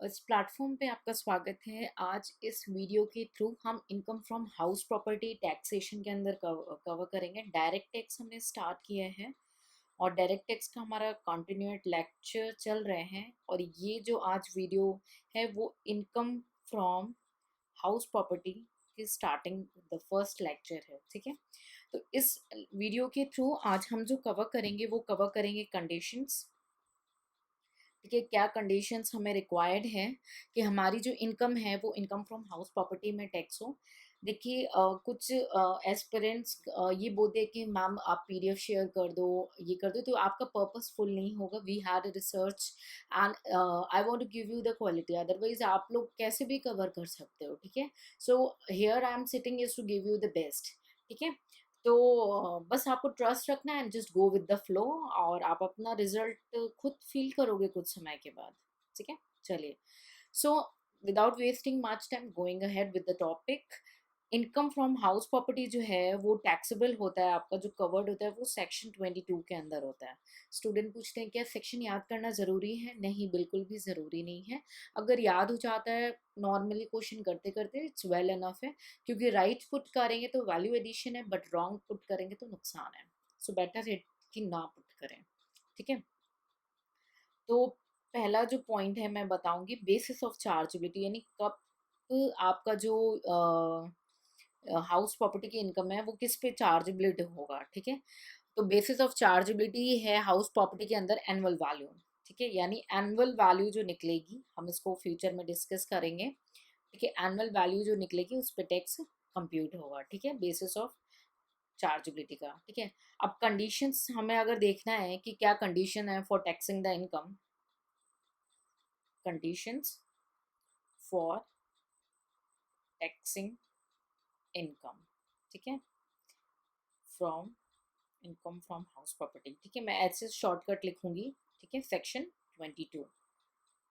इस प्लेटफॉर्म पे आपका स्वागत है। आज इस वीडियो के थ्रू हम income from house property taxation के अंदर कवर करेंगे। डायरेक्ट टैक्स हमने स्टार्ट किया है और डायरेक्ट टैक्स का हमारा कंटिन्यूट लेक्चर चल रहे हैं। और ये जो आज वीडियो है वो इनकम फ्रॉम हाउस प्रॉपर्टी की स्टार्टिंग द फर्स्ट लेक्चर है। ठीक है, तो इस वीडियो के थ्रू आज हम जो कवर करेंगे वो कवर करेंगे कंडीशंस। ठीक है, क्या कंडीशंस हमें रिक्वायर्ड है कि हमारी जो इनकम है वो इनकम फ्रॉम हाउस प्रॉपर्टी में टैक्स हो। देखिए कुछ एस्पिरेंट्स ये बोलते हैं कि मैम आप पीडीएफ शेयर कर दो, ये कर दो, तो आपका पर्पसफुल नहीं होगा। We had research and I want to give you the quality, otherwise आप लोग कैसे भी कवर कर सकते हो। ठीक है, so here I am sitting is to give you the best. ठीक है, तो बस आपको ट्रस्ट रखना है and just go with the flow, और आप अपना रिजल्ट खुद फील करोगे कुछ समय के बाद। ठीक है, चलिए। So without wasting much time, going ahead with the topic. Income from house property जो है वो टैक्सेबल होता है, आपका जो कवर्ड होता है वो सेक्शन 22 के अंदर होता है। स्टूडेंट पूछते हैं क्या सेक्शन याद करना ज़रूरी है? नहीं, बिल्कुल भी ज़रूरी नहीं है। अगर याद हो जाता है नॉर्मली क्वेश्चन करते करते, इट्स वेल एनफ है। क्योंकि राइट पुट करेंगे तो वैल्यू एडिशन है, बट रॉन्ग पुट करेंगे तो नुकसान है। सो बेटर है कि ना पुट करें। ठीक है, तो पहला जो पॉइंट है मैं बताऊंगी, बेसिस ऑफ चार्जेबिलिटी, यानी कब आपका जो हाउस प्रॉपर्टी की इनकम है वो किस पे चार्जेबिलिटी होगा। ठीक है, तो बेसिस ऑफ चार्जेबिलिटी है हाउस प्रॉपर्टी के अंदर एनुअल वैल्यू। ठीक है, यानी एनुअल वैल्यू जो निकलेगी, हम इसको फ्यूचर में डिस्कस करेंगे। ठीक है, एनुअल वैल्यू जो निकलेगी उस पर टैक्स कंप्यूट होगा। ठीक है, बेसिस ऑफ चार्जेबिलिटी का। ठीक है, अब कंडीशंस हमें अगर देखना है कि क्या कंडीशन है for taxing the income. Conditions for taxing income. ठीक है, from income from house property. ठीक है, मैं ऐसे शॉर्टकट लिखूंगी। ठीक है, सेक्शन 22।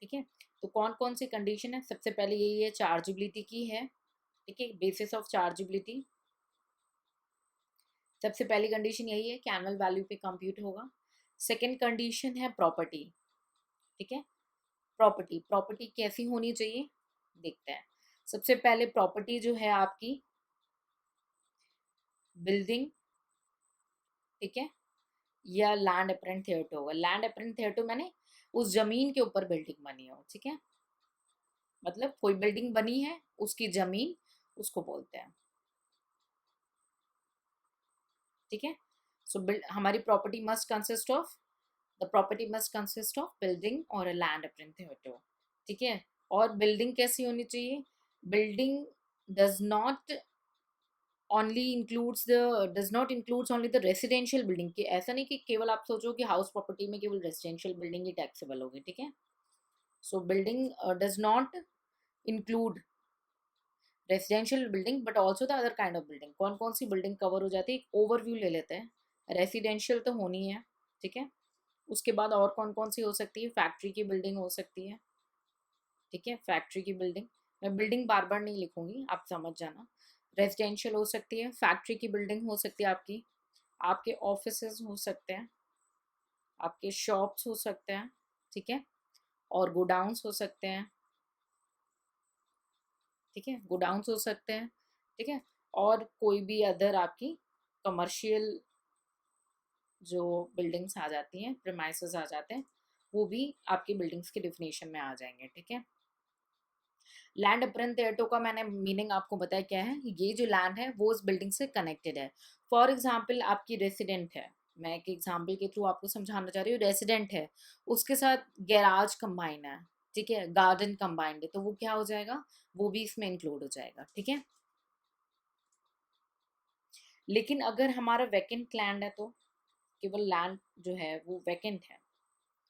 ठीक है, तो कौन कौन सी कंडीशन है? सबसे पहले यही है, चार्जेबिलिटी की है। ठीक है, बेसिस ऑफ चार्जेबिलिटी, सबसे पहली कंडीशन यही है कि एनुअल वैल्यू पे कंप्यूट होगा। सेकंड कंडीशन है प्रॉपर्टी। ठीक है, प्रॉपर्टी प्रॉपर्टी कैसी होनी चाहिए देखते हैं। सबसे पहले प्रॉपर्टी जो है आपकी बिल्डिंग, ठीक है, या लैंड अपरेंट थिएटर होगा। लैंड अपरेंट थिएटर मैंने उस जमीन के ऊपर बिल्डिंग बनी हो। ठीक है, मतलब कोई बिल्डिंग बनी है उसकी जमीन, उसको बोलते हैं। ठीक है, सो हमारी property must consist of, the property must consist of building और अ लैंड अपरेंट थिएटर। ठीक है, और बिल्डिंग कैसी होनी चाहिए? Building does not only includes the, does not includes only the residential building. की ऐसा नहीं कि केवल आप सोचो कि हाउस प्रॉपर्टी में केवल रेसिडेंशियल बिल्डिंग ही टैक्सेबल होगी। ठीक है, सो building does not include residential building but also the other kind of building. कौन कौन सी बिल्डिंग कवर हो जाती है, एक ओवरव्यू ले लेते हैं। रेसिडेंशियल तो होनी है। ठीक है, उसके बाद और कौन कौन सी हो सकती है? फैक्ट्री की बिल्डिंग हो सकती है। ठीक है, फैक्ट्री की बिल्डिंग, मैं बिल्डिंग बार बार नहीं लिखूंगी, आप समझ जाना। रेजिडेंशियल हो सकती है, फैक्ट्री की बिल्डिंग हो सकती है आपकी, आपके ऑफिसेज हो सकते हैं, आपके शॉप्स हो सकते हैं। ठीक है, और गोडाउंस हो सकते हैं। ठीक है, गोडाउंस हो सकते हैं। ठीक है, और कोई भी अदर आपकी कमर्शियल जो बिल्डिंग्स आ जाती हैं, प्रीमाइसेस आ जाते हैं, वो भी आपकी बिल्डिंग्स के डिफिनेशन में आ जाएंगे। ठीक है, लैंड अपरेंट थिएटर का मैंने मीनिंग आपको बताया क्या है। ये जो लैंड है वो उस बिल्डिंग से कनेक्टेड है। फॉर एग्जाम्पल आपकी रेसिडेंट है, मैं एक एग्जाम्पल के थ्रू आपको समझाना चाह रही हूँ। रेसिडेंट है, उसके साथ गैराज कंबाइन है, ठीक है, गार्डन कंबाइंड है, तो वो क्या हो जाएगा? वो भी इसमें इंक्लूड हो जाएगा। ठीक है, लेकिन अगर हमारा वैकेंट लैंड है तो केवल लैंड जो है वो वैकेंट है।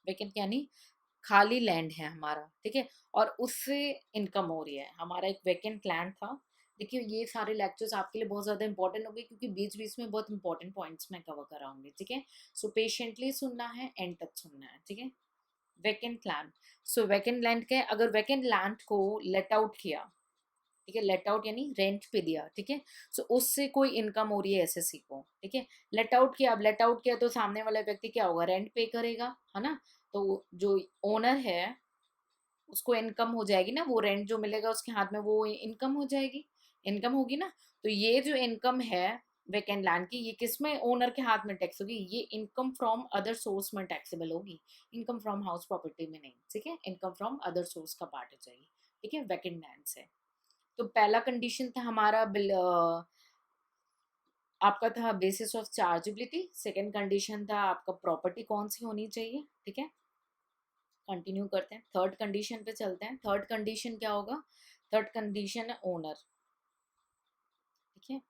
वैकेंट यानी खाली लैंड है हमारा। ठीक है, और उससे इनकम हो रही है। हमारा एक वैकेंट लैंड था। देखिए ये सारे लेक्चर्स आपके लिए बहुत ज़्यादा इंपॉर्टेंट होंगे क्योंकि बीच बीच में बहुत इंपॉर्टेंट पॉइंट्स मैं कवर कराऊंगी। ठीक है, सो पेशेंटली सुनना है, एंड तक सुनना है। ठीक है, वैकेंट लैंड, सो वैकेंट लैंड के अगर वैकेंट लैंड को लेट आउट किया, ठीक है, लेट आउट यानी रेंट पे दिया। ठीक है, सो उससे कोई इनकम हो रही है एसएससी को। ठीक है, लेट आउट किया, अब लेट आउट किया तो सामने वाला व्यक्ति क्या होगा? रेंट पे करेगा, है ना। तो जो ओनर है उसको इनकम हो जाएगी ना, वो रेंट जो मिलेगा उसके हाथ में वो इनकम हो जाएगी, इनकम होगी ना। तो ये जो इनकम है वेकेंट लैंड की, ये किस में ओनर के हाथ में टैक्स होगी, ये इनकम फ्रॉम अदर सोर्स में टैक्सेबल होगी, इनकम फ्रॉम हाउस प्रॉपर्टी में नहीं, ठीक है, इनकम फ्रॉम अदर सोर्स का पार्ट हो जाएगी, ठीक है, वेकेंट लैंड से। तो पहला कंडीशन था हमारा बिल, आपका था basis of chargeability, second condition था आपका प्रॉपर्टी कौन सी होनी चाहिए, ठीक है। कंटिन्यू करते हैं, थर्ड कंडीशन पे चलते हैं। थर्ड कंडीशन क्या होगा, थर्ड कंडीशन है ओनर, ठीक है।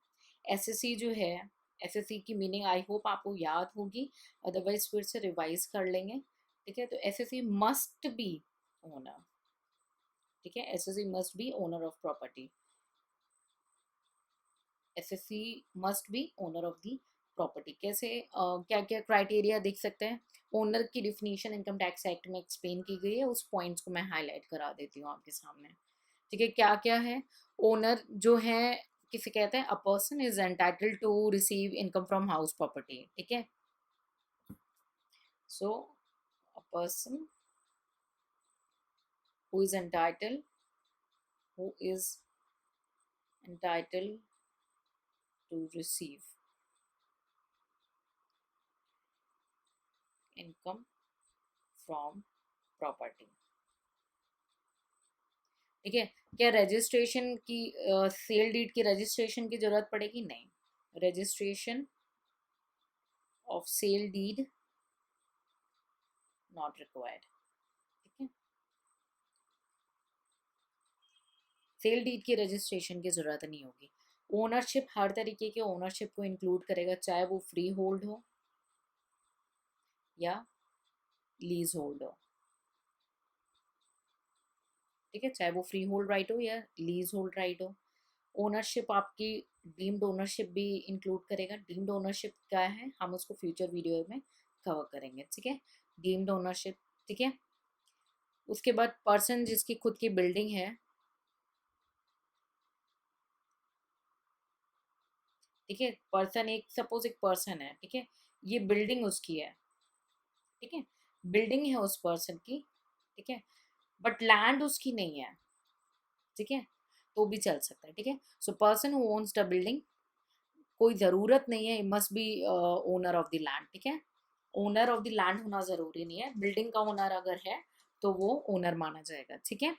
एसएससी जो है, एसएससी की मीनिंग आई होप आपको याद होगी, अदरवाइज फिर से रिवाइज कर लेंगे, ठीक है। तो एसएससी मस्ट बी ओनर, ठीक है, SSC must be owner of property, SSC must be owner of the property. कैसे, क्या क्या क्राइटेरिया देख सकते हैं, ओनर की डिफिनीशन इनकम टैक्स एक्ट में एक्सप्लेन की गई है, उस पॉइंट्स को मैं हाईलाइट करा देती हूँ आपके सामने, ठीक है। क्या क्या है, ओनर जो है किसे कहते हैं, a person is entitled to receive income from house property, ठीक है। So a person who is entitled, who is entitled to receive income from property, ठीक है। क्या रजिस्ट्रेशन की, सेल डीड की रजिस्ट्रेशन की जरूरत पड़ेगी, नहीं, registration of sale did not required, ठीक है। सेल डीड की रजिस्ट्रेशन की जरूरत नहीं होगी। ओनरशिप हर तरीके के ओनरशिप को इंक्लूड करेगा, चाहे वो फ्री होल्ड हो या लीज होल्ड हो, ठीक है, चाहे वो फ्री होल्ड राइट हो या लीज होल्ड राइट हो। ओनरशिप आपकी डीम्ड ओनरशिप भी इंक्लूड करेगा, डीम्ड ओनरशिप क्या है हम उसको फ्यूचर वीडियो में कवर करेंगे, ठीक है, डीम्ड ओनरशिप, ठीक है। उसके बाद पर्सन जिसकी खुद की बिल्डिंग है, ठीक है, पर्सन एक, सपोज एक पर्सन है, ठीक है, ये बिल्डिंग उसकी है, ठीक है, बिल्डिंग है उस पर्सन की, ठीक है, बट लैंड उसकी नहीं है, ठीक है, तो भी चल सकता है, ठीक है। So person who owns the building, कोई ज़रूरत नहीं है must be owner of the land, ठीक है, ओनर ऑफ द लैंड होना ज़रूरी नहीं है, बिल्डिंग का ओनर अगर है तो वो ओनर माना जाएगा, ठीक है।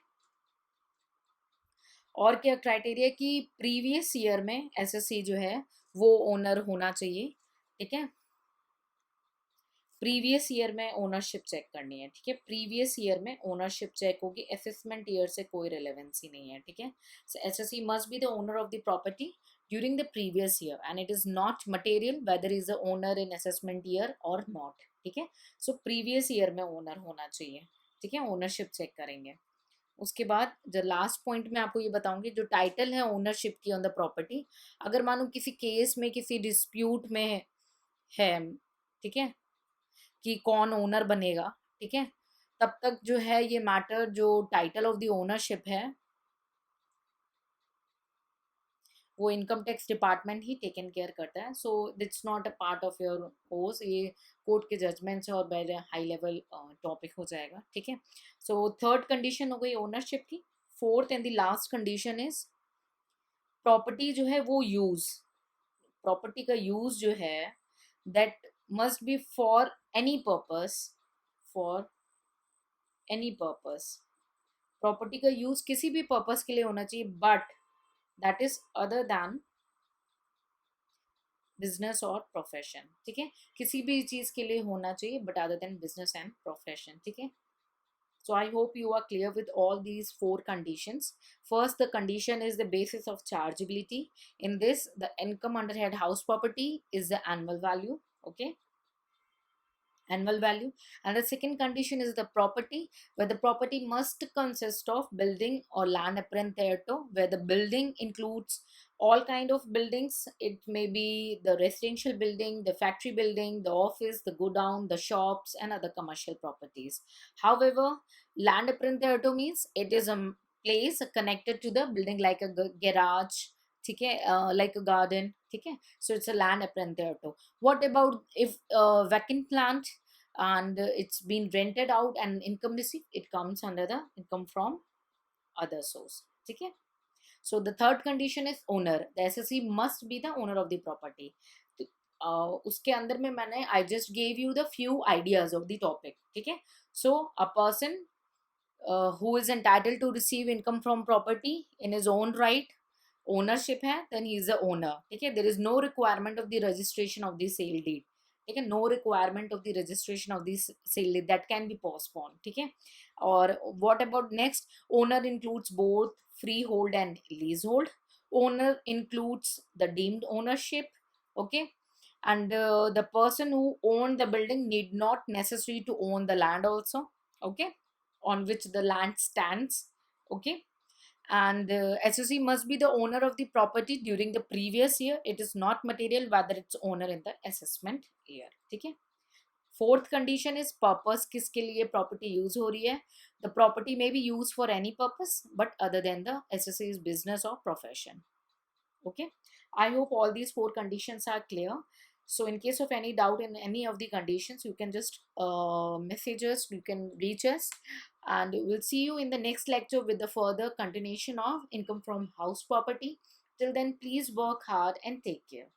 और क्या क्राइटेरिया कि प्रीवियस ईयर में एसएससी जो है वो ओनर होना चाहिए, ठीक है, प्रीवियस ईयर में ओनरशिप चेक करनी है, ठीक है, प्रीवियस ईयर में ओनरशिप चेक होगी, असेसमेंट ईयर से कोई रिलेवेंसी नहीं है, ठीक है। SSC must be the owner of the property during the previous year and it is not material whether is the owner in assessment year or not, ठीक है। So previous year में owner होना चाहिए, ठीक है, ओनरशिप चेक करेंगे। उसके बाद जो लास्ट पॉइंट में आपको ये बताऊंगी, जो टाइटल है ओनरशिप की ऑन द प्रॉपर्टी, अगर मानो किसी केस में किसी डिस्प्यूट में है, ठीक है, कि कौन ओनर बनेगा, ठीक है, तब तक जो है ये मैटर जो टाइटल ऑफ द ओनरशिप है वो इनकम टैक्स डिपार्टमेंट ही टेकन केयर करता है, so it's not a part of your course, ये कोर्ट के जजमेंट से और वेरी हाई लेवल टॉपिक हो जाएगा, ठीक है। सो थर्ड कंडीशन हो गई ओनरशिप की। Fourth and the last condition is property जो है वो यूज, प्रॉपर्टी का यूज जो है that must be for any purpose, for any purpose, property का यूज किसी भी पर्पस के लिए होना चाहिए but that is other than business और प्रोफेशन, ठीक है, किसी भी चीज के लिए होना चाहिए but other than business and profession, ठीक है। So I hope you are clear with all these four conditions. First, the condition is the basis of chargeability. In this, the income under head house property is the annual value, okay, annual value. And the second condition is the property, where the property must consist of building or land apparent thereto, where the building includes all kind of buildings. It may be the residential building, the factory building, the office, the godown, the shops, and other commercial properties. However, land apparent thereto means it is a place connected to the building, like a garage, ठीक है, like a garden, ठीक है, so it's a land apparent thereto. What about if vacant land, and it's been rented out and income received, it comes under the income from other source. Okay. So the third condition is owner. The SSE must be the owner of the property. उसके अंदर में मैंने I just gave you the few ideas of the topic. ठीक है. So a person who is entitled to receive income from property in his own right, ownership है, then he is the owner. ठीक है. There is no requirement of the registration of the sale deed. ठीक है. No requirement of the registration of the sale deed, that can be postponed. ठीक है. और what about next? Owner includes both freehold and leasehold. Owner includes the deemed ownership. Okay. And the person who owned the building need not necessary to own the land also. Okay. On which the land stands. Okay. And SOC must be the owner of the property during the previous year. It is not material whether it's owner in the assessment year. ठीक है. Fourth condition is purpose. किसके लिए property use हो रही है? The property may be used for any purpose but other than the SSA's business or profession. Okay. I hope all these four conditions are clear. So in case of any doubt in any of the conditions, you can just message us, you can reach us, and we'll see you in the next lecture with the further continuation of income from house property. Till then, please work hard and take care.